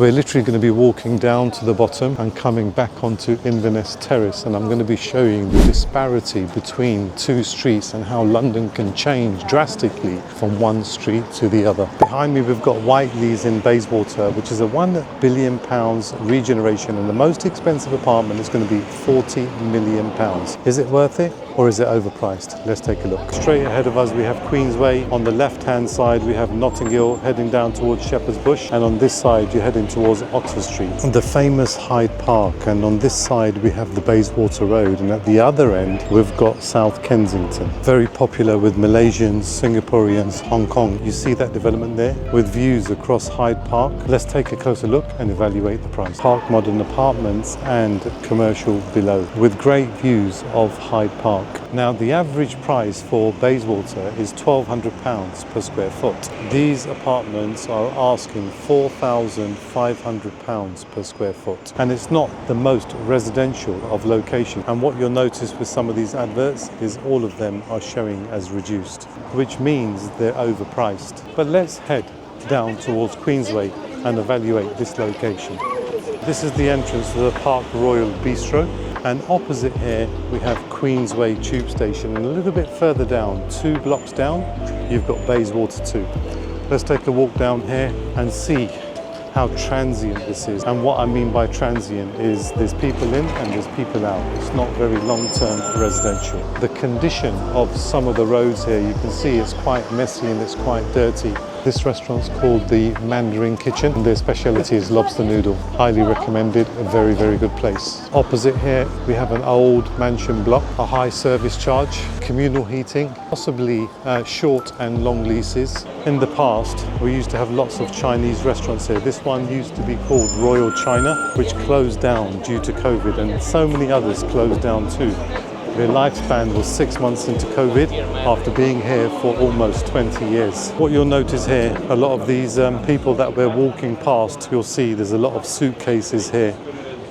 We're literally going to be walking down to the bottom and coming back onto Inverness Terrace, and I'm going to be showing the disparity between two streets and how London can change drastically from one street to the other. Behind me we've got Whiteley's in Bayswater, which is a £1 billion regeneration, and the most expensive apartment is going to be £40 million. Is it worth it or is it overpriced? Let's take a look. Straight ahead of us we have Queensway. On the left hand side we have Notting Hill heading down towards Shepherd's Bush, and on this side you're heading towards Oxford Street, the famous Hyde Park, and on this side we have the Bayswater Road, and at the other end we've got South Kensington, very popular with Malaysians, Singaporeans, Hong Kong. You see that development there with views across Hyde Park. Let's take a closer look and evaluate the price. Park modern apartments and commercial below with great views of Hyde Park. Now the average price for Bayswater is £1,200 per square foot. These apartments are asking £4,500 per square foot, and it's not the most residential of location. And what you'll notice with some of these adverts is all of them are showing as reduced, which means they're overpriced. But let's head down towards Queensway and evaluate this location. This is the entrance to the Park Royal Bistro, and opposite here we have Queensway Tube Station, and a little bit further down, 2 blocks down, you've got Bayswater 2. Let's take a walk down here and see how transient this is. And what I mean by transient is there's people in and there's people out. It's not very long-term residential. The condition of some of the roads here, you can see it's quite messy and it's quite dirty. This restaurant's called the Mandarin Kitchen, and their speciality is lobster noodle. Highly recommended, a very, very good place. Opposite here, we have an old mansion block, a high service charge, communal heating, possibly short and long leases. In the past, we used to have lots of Chinese restaurants here. This one used to be called Royal China, which closed down due to COVID, and so many others closed down too. Their lifespan was 6 months into COVID after being here for almost 20 years. What you'll notice here, a lot of these people that we're walking past, you'll see there's a lot of suitcases here.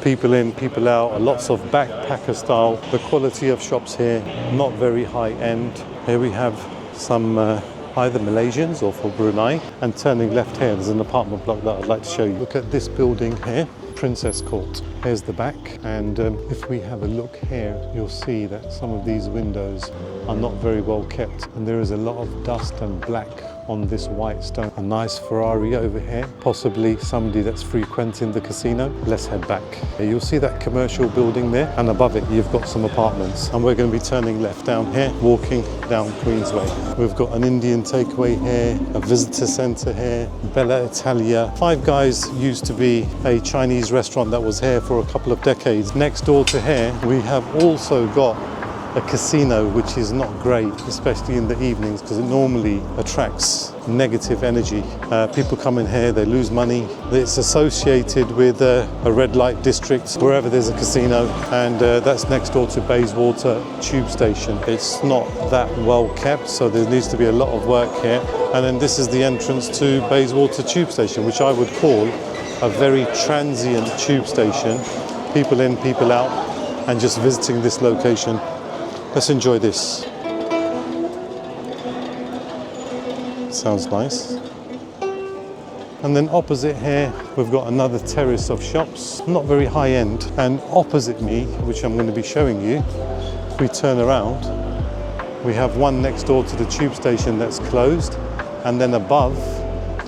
People in, people out, lots of backpacker style. The quality of shops here, not very high end. Here we have some either Malaysians or from Brunei, and turning left here, there's an apartment block that I'd like to show you. Look at this building here. Princess Court. Here's the back, and if we have a look here, you'll see that some of these windows are not very well kept, and there is a lot of dust and black on this white stone. A nice Ferrari over here, possibly somebody that's frequenting the casino. Let's head back. You'll see that commercial building there, and above it you've got some apartments, and we're going to be turning left down here, walking down Queensway. We've got an Indian takeaway here, a visitor centre here, Bella Italia. Five Guys used to be a Chinese restaurant that was here for a couple of decades. Next door to here we have also got a casino, which is not great, especially in the evenings, because it normally attracts negative energy. People come in here, they lose money. It's associated with a red light district wherever there's a casino, and that's next door to Bayswater Tube Station. It's not that well kept, so there needs to be a lot of work here. And then this is the entrance to Bayswater Tube Station, which I would call a very transient tube station. People in, people out, and just visiting this location. Let's enjoy this. Sounds nice. And then opposite here, we've got another terrace of shops, not very high end. And opposite me, which I'm going to be showing you, if we turn around, we have one next door to the tube station that's closed. And then above,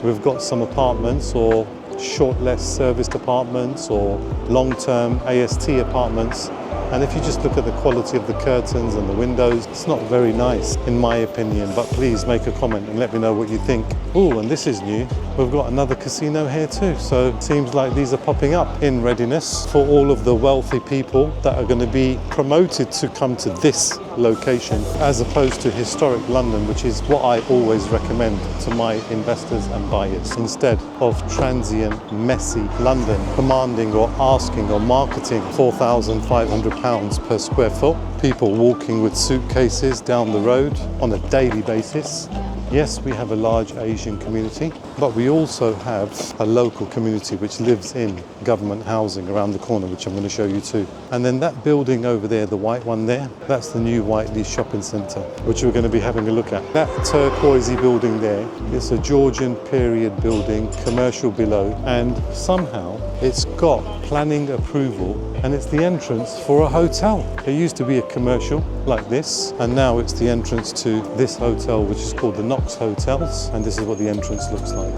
we've got some apartments or short-let serviced apartments or long-term AST apartments. And if you just look at the quality of the curtains and the windows, it's not very nice, in my opinion. But please make a comment and let me know what you think. Oh, and this is new. We've got another casino here too. So it seems like these are popping up in readiness for all of the wealthy people that are going to be promoted to come to this location, as opposed to historic London, which is what I always recommend to my investors and buyers, instead of transient, messy London commanding or asking or marketing £4,500 per square foot. People walking with suitcases down the road on a daily basis. Yes, we have a large Asian community, But we also have a local community which lives in government housing around the corner, which I'm going to show you too. And then that building over there, the white one there, that's the new Whiteley shopping centre, which we're going to be having a look at. That turquoisey building there, it's a Georgian period building, commercial below, and somehow it's got planning approval, and it's the entrance for a hotel. It used to be a commercial like this, and now it's the entrance to this hotel, which is called the Knox Hotels, and this is what the entrance looks like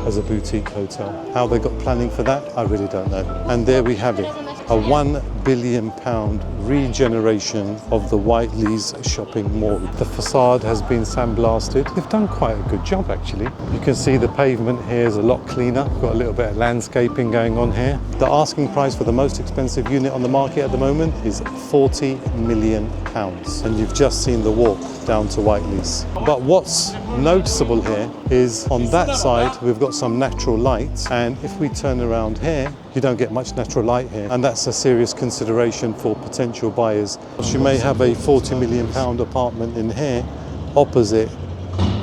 as a boutique hotel. How they got planning for that, I really don't know. And there we have it, a £1 billion regeneration of the Whiteleys shopping mall. The facade has been sandblasted. They've done quite a good job actually. You can see the pavement here is a lot cleaner. Got a little bit of landscaping going on here. The asking price for the most expensive unit on the market at the moment is £40 million. And you've just seen the walk down to Whiteley's. But what's noticeable here is on that side we've got some natural light, and if we turn around here you don't get much natural light here, and that's a serious consideration for potential buyers. You may have a £40 million apartment in here. Opposite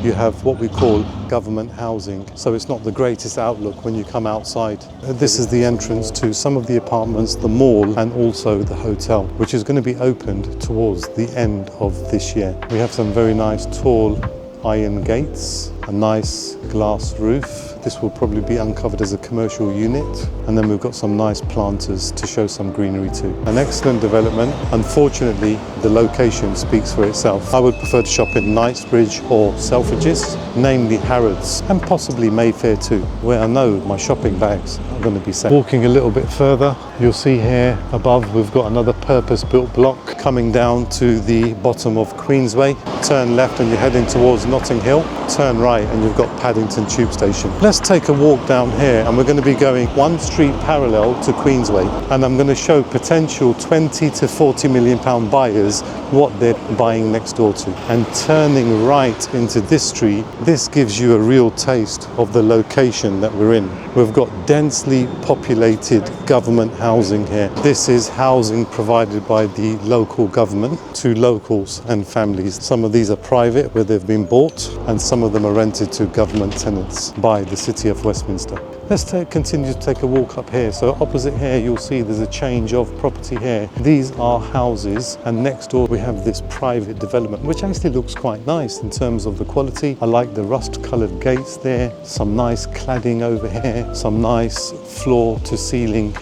you have what we call government housing, so it's not the greatest outlook when you come outside. This is the entrance to some of the apartments, the mall, and also the hotel, which is going to be opened towards the end of this year. We have some very nice tall iron gates, a nice glass roof. This will probably be uncovered as a commercial unit, and then we've got some nice planters to show some greenery too. An excellent development. Unfortunately, the location speaks for itself. I would prefer to shop in Knightsbridge or Selfridges, namely Harrods, and possibly Mayfair too, where I know my shopping bags are going to be safe. Walking a little bit further, you'll see here above we've got another purpose-built block coming down to the bottom of Queensway. Turn left and you're heading towards Notting Hill. Turn right and you've got Paddington Tube Station. Let's take a walk down here, and we're going to be going one street parallel to Queensway, and I'm going to show potential 20 to 40 million pound buyers what they're buying next door to. And turning right into this street, this gives you a real taste of the location that we're in. We've got densely populated government housing here. This is housing provided by the local government to locals and families. Some of these are private where they've been bought, and some of them are rented to government tenants by the City of Westminster. Let's continue to take a walk up here. So opposite here you'll see there's a change of property here. These are houses, and next door we have this private development which actually looks quite nice in terms of the quality. I like the rust coloured gates there, some nice cladding over here, some nice floor to ceiling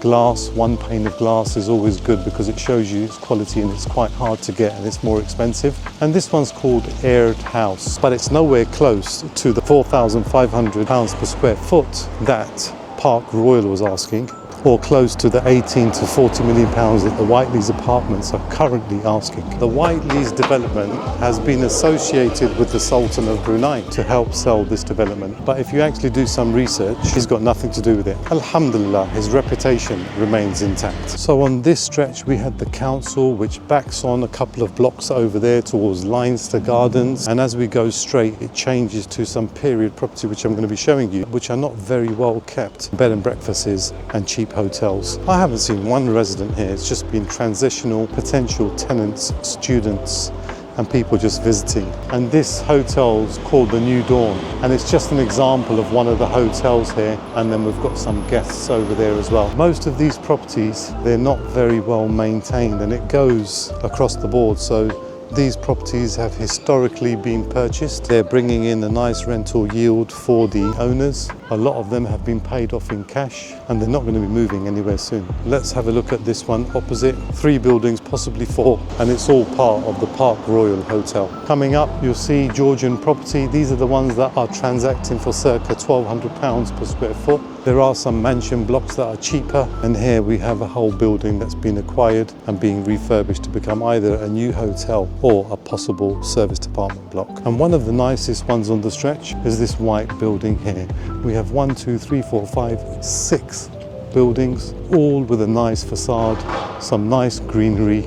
glass. One pane of glass is always good because it shows you its quality, and it's quite hard to get and it's more expensive. And this one's called Aired House, but it's nowhere close to the £4,500 per square foot that Park Royal was asking, or close to the 18 to 40 million pounds that the Whiteley's apartments are currently asking. The Whiteley's development has been associated with the Sultan of Brunei to help sell this development. But if you actually do some research, he's got nothing to do with it. Alhamdulillah, his reputation remains intact. So on this stretch, we had the council, which backs on a couple of blocks over there towards Leinster Gardens. And as we go straight, it changes to some period property, which I'm going to be showing you, which are not very well kept. Bed and breakfasts and cheap hotels. I haven't seen one resident here. It's just been transitional, potential tenants, students, and people just visiting. And this hotel's called the New Dawn, and it's just an example of one of the hotels here. And then we've got some guests over there as well. Most of these properties, they're not very well maintained, and it goes across the board. So these properties have historically been purchased. They're bringing in a nice rental yield for the owners. A lot of them have been paid off in cash, and they're not going to be moving anywhere soon. Let's have a look at this one opposite. 3 buildings, possibly 4, and it's all part of the Park Royal Hotel. Coming up, you'll see Georgian property. These are the ones that are transacting for circa £1,200 per square foot. There are some mansion blocks that are cheaper, and here we have a whole building that's been acquired and being refurbished to become either a new hotel or a possible serviced apartment block. And one of the nicest ones on the stretch is this white building here. We have 1, 2, 3, 4, 5, 6 buildings, all with a nice facade, some nice greenery,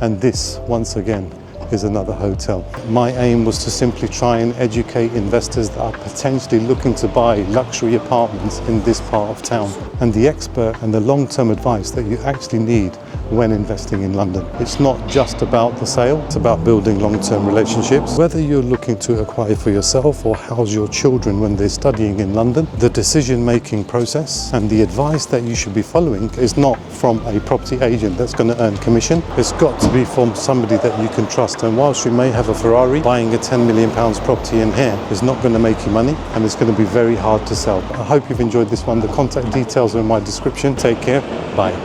and this, once again, is another hotel. My aim was to simply try and educate investors that are potentially looking to buy luxury apartments in this part of town. And the expert and the long-term advice that you actually need when investing in London. It's not just about the sale, it's about building long-term relationships. Whether you're looking to acquire for yourself or house your children when they're studying in London, the decision-making process and the advice that you should be following is not from a property agent that's going to earn commission. It's got to be from somebody that you can trust. And whilst you may have a Ferrari, buying a £10 million property in here is not going to make you money, and it's going to be very hard to sell. I hope you've enjoyed this one. The contact details are in my description. Take care. Bye.